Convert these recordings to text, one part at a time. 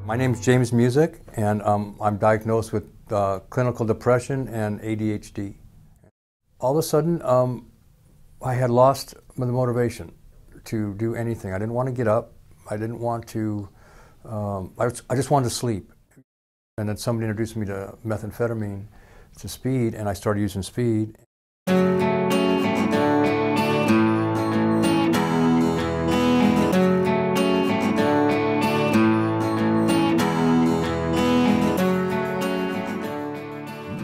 My name is James Music, and I'm diagnosed with clinical depression and ADHD. All of a sudden, I had lost the motivation to do anything. I didn't want to get up. I didn't want to, I just wanted to sleep. And then somebody introduced me to methamphetamine, to speed, and I started using speed.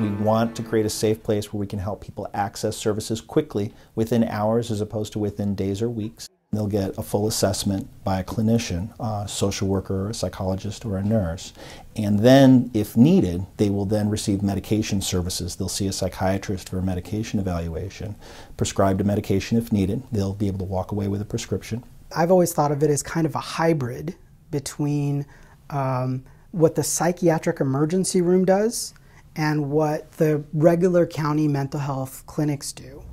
We want to create a safe place where we can help people access services quickly within hours as opposed to within days or weeks. They'll get a full assessment by a clinician, a social worker, a psychologist, or a nurse. And then, if needed, they will then receive medication services. They'll see a psychiatrist for a medication evaluation, prescribed a medication if needed. They'll be able to walk away with a prescription. I've always thought of it as kind of a hybrid between what the psychiatric emergency room does and what the regular county mental health clinics do.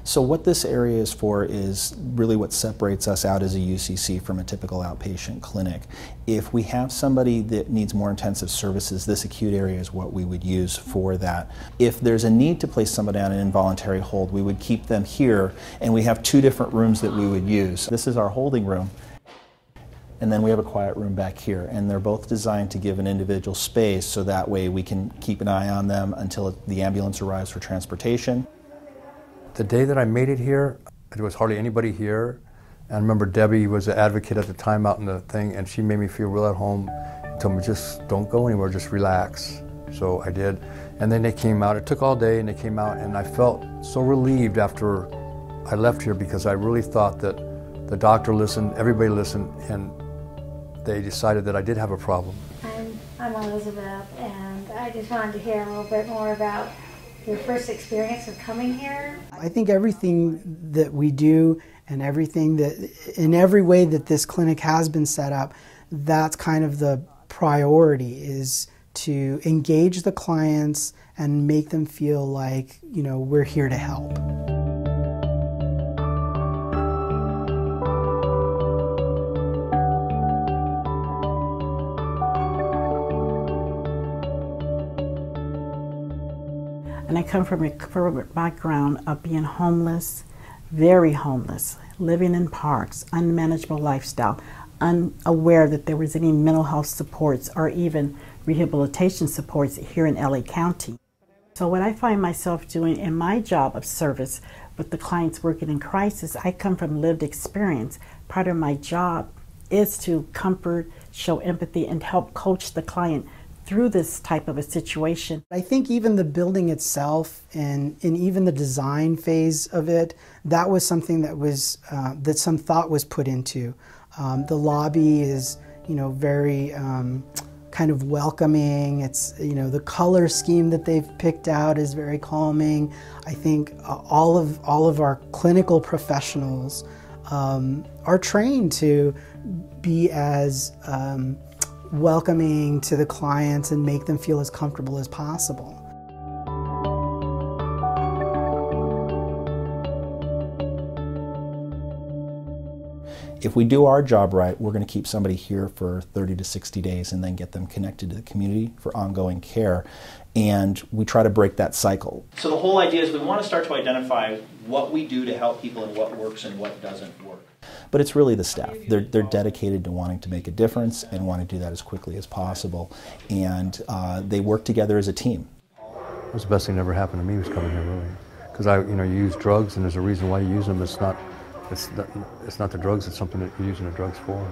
So what this area is for is really what separates us out as a UCC from a typical outpatient clinic. If we have somebody that needs more intensive services, this acute area is what we would use for that. If there's a need to place somebody on an involuntary hold, we would keep them here, and we have two different rooms that we would use. This is our holding room, and then we have a quiet room back here, and they're both designed to give an individual space so that way we can keep an eye on them until the ambulance arrives for transportation. The day that I made it here, there was hardly anybody here. And I remember Debbie was an advocate at the time out in the thing, and she made me feel real at home. Told me, just don't go anywhere, just relax. So I did. And then they came out. It took all day, and they came out, and I felt so relieved after I left here because I really thought that the doctor listened, everybody listened, and they decided that I did have a problem. I'm Elizabeth, and I just wanted to hear a little bit more about your first experience of coming here. I think everything that we do and everything that, in every way that this clinic has been set up, that's kind of the priority, is to engage the clients and make them feel like, you know, we're here to help. And I come from a background of being homeless, very homeless, living in parks, unmanageable lifestyle, unaware that there was any mental health supports or even rehabilitation supports here in LA County. So what I find myself doing in my job of service with the clients working in crisis, I come from lived experience. Part of my job is to comfort, show empathy, and help coach the client through this type of a situation. I think even the building itself and even the design phase of it, that was something that was that some thought was put into. The lobby is, you know, very kind of welcoming. It's, you know, the color scheme that they've picked out is very calming. I think all of our clinical professionals are trained to be as welcoming to the clients and make them feel as comfortable as possible. If we do our job right, we're going to keep somebody here for 30 to 60 days and then get them connected to the community for ongoing care. And we try to break that cycle. So the whole idea is we want to start to identify what we do to help people and what works and what doesn't work. But it's really the staff. They're dedicated to wanting to make a difference and want to do that as quickly as possible. And they work together as a team. It was the best thing that ever happened to me was coming here, really. Because you use drugs, and there's a reason why you use them. It's not the drugs, it's something that you're using the drugs for.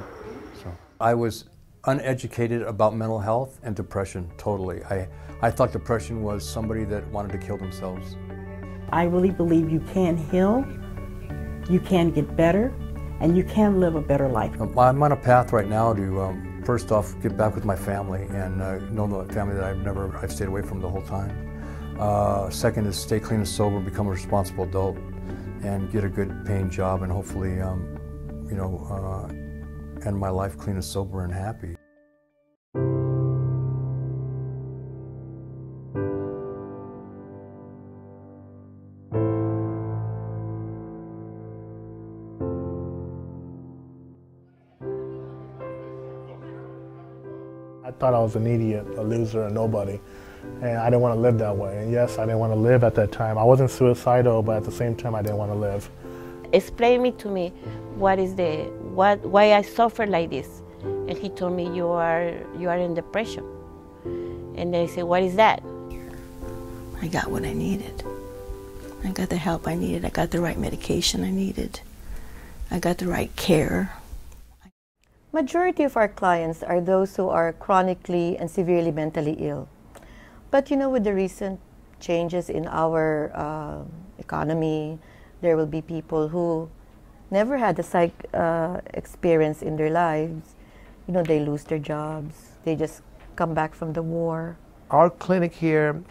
So I was uneducated about mental health and depression, totally. I thought depression was somebody that wanted to kill themselves. I really believe you can heal, you can get better, and you can live a better life. I'm on a path right now to, first off, get back with my family and know the family that I've stayed away from the whole time. Second is stay clean and sober, become a responsible adult, and get a good paying job, and hopefully, end my life clean and sober and happy. I thought I was an idiot, a loser, a nobody, and I didn't want to live that way. And yes, I didn't want to live at that time. I wasn't suicidal, but at the same time, I didn't want to live. Explain to me why I suffer like this. And he told me, you are in depression. And I said, what is that? I got what I needed. I got the help I needed. I got the right medication I needed. I got the right care. Majority of our clients are those who are chronically and severely mentally ill. But you know, with the recent changes in our economy, there will be people who never had a psych experience in their lives. You know, they lose their jobs. They just come back from the war. Our clinic here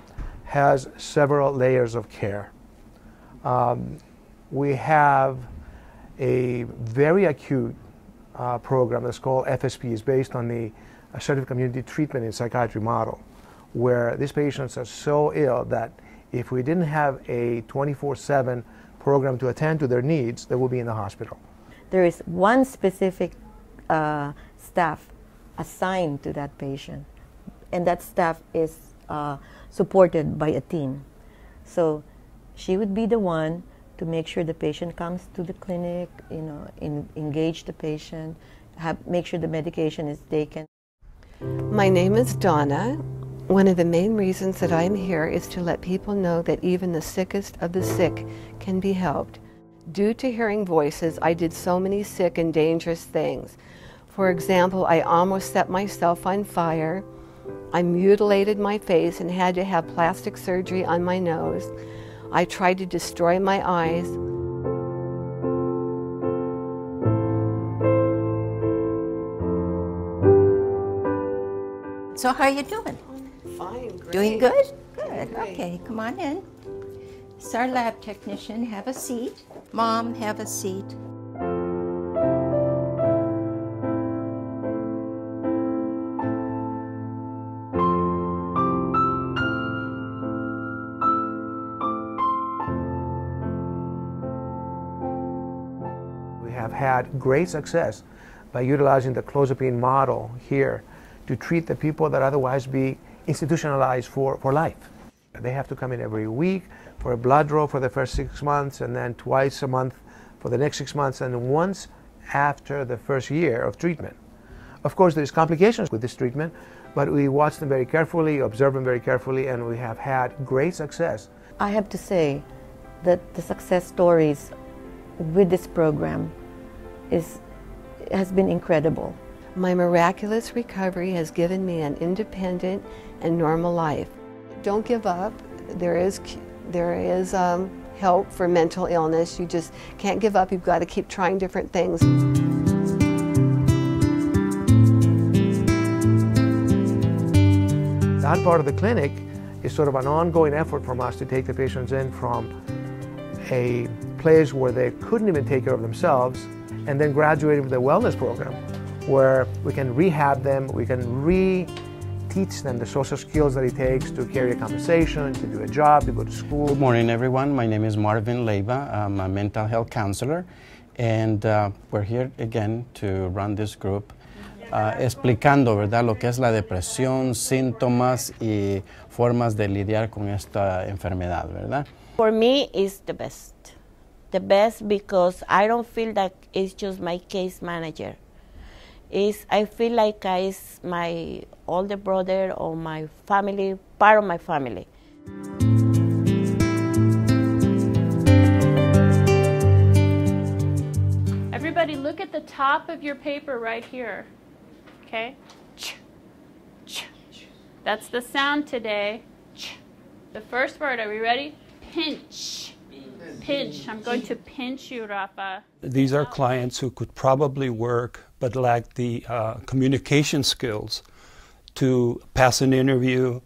has several layers of care. We have a very acute program that's called FSP. It's based on the Assertive Community Treatment in Psychiatry model, where these patients are so ill that if we didn't have a 24/7 program to attend to their needs, they will be in the hospital. There is one specific staff assigned to that patient, and that staff is supported by a team. So she would be the one to make sure the patient comes to the clinic, you know, engage the patient, make sure the medication is taken. My name is Donna. One of the main reasons that I'm here is to let people know that even the sickest of the sick can be helped. Due to hearing voices, I did so many sick and dangerous things. For example, I almost set myself on fire. I mutilated my face and had to have plastic surgery on my nose. I tried to destroy my eyes. So how are you doing? Fine, great. Doing good? Good, Great. okay, come on in. This is our lab technician, have a seat. Mom, have a seat. We have had great success by utilizing the clozapine model here to treat the people that otherwise be institutionalized for life. They have to come in every week for a blood draw for the first 6 months, and then twice a month for the next 6 months, and once after the first year of treatment. Of course, there's complications with this treatment, but we watch them very carefully, observe them very carefully, and we have had great success. I have to say that the success stories with this program has been incredible. My miraculous recovery has given me an independent and normal life. Don't give up. There is help for mental illness. You just can't give up. You've got to keep trying different things. That part of the clinic is sort of an ongoing effort from us to take the patients in from a place where they couldn't even take care of themselves, and then graduate into the wellness program, where we can rehab them, we can teach them the social skills that it takes to carry a conversation, to do a job, to go to school. Good morning, everyone. My name is Marvin Leiva. I'm a mental health counselor, and we're here again to run this group explicando, ¿verdad?, lo que es la depresión, síntomas y formas de lidiar con esta enfermedad, ¿verdad? For me, it's the best. The best because I don't feel that it's just my case manager. I feel like it's my older brother or my family, part of my family. Everybody look at the top of your paper right here, okay? That's the sound today. The first word, are we ready? Pinch. Pinch. I'm going to pinch you, Rafa. These are clients who could probably work but lack the communication skills to pass an interview,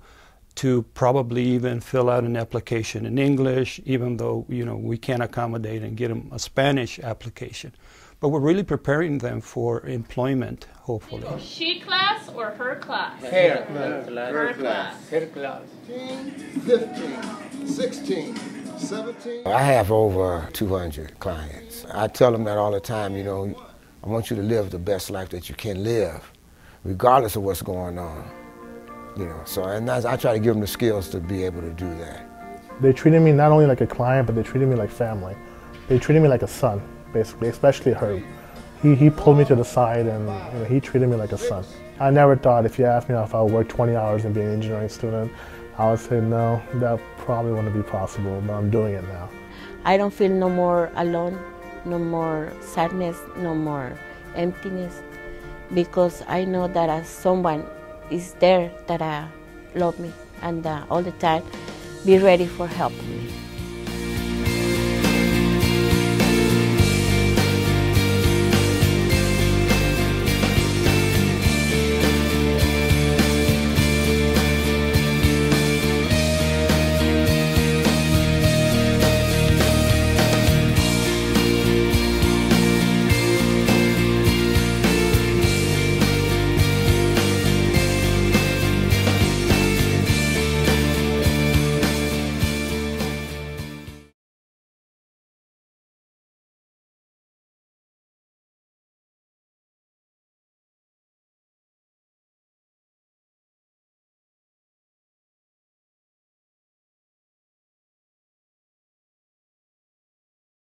to probably even fill out an application in English, even though, you know, we can't accommodate and get them a Spanish application. But we're really preparing them for employment, hopefully. She class or her class? Her class. Her class. Her class. 15, 16, 17. I have over 200 clients. I tell them that all the time, you know, I want you to live the best life that you can live. regardless of what's going on. You know, so and I try to give them the skills to be able to do that. They treated me not only like a client, but they treated me like family. They treated me like a son, basically, especially Herb. He pulled me to the side and he treated me like a son. I never thought, if you asked me if I would work 20 hours and be an engineering student, I would say no, that probably wouldn't be possible, but I'm doing it now. I don't feel no more alone, no more sadness, no more emptiness, because I know that someone is there that love me and all the time be ready for helping me.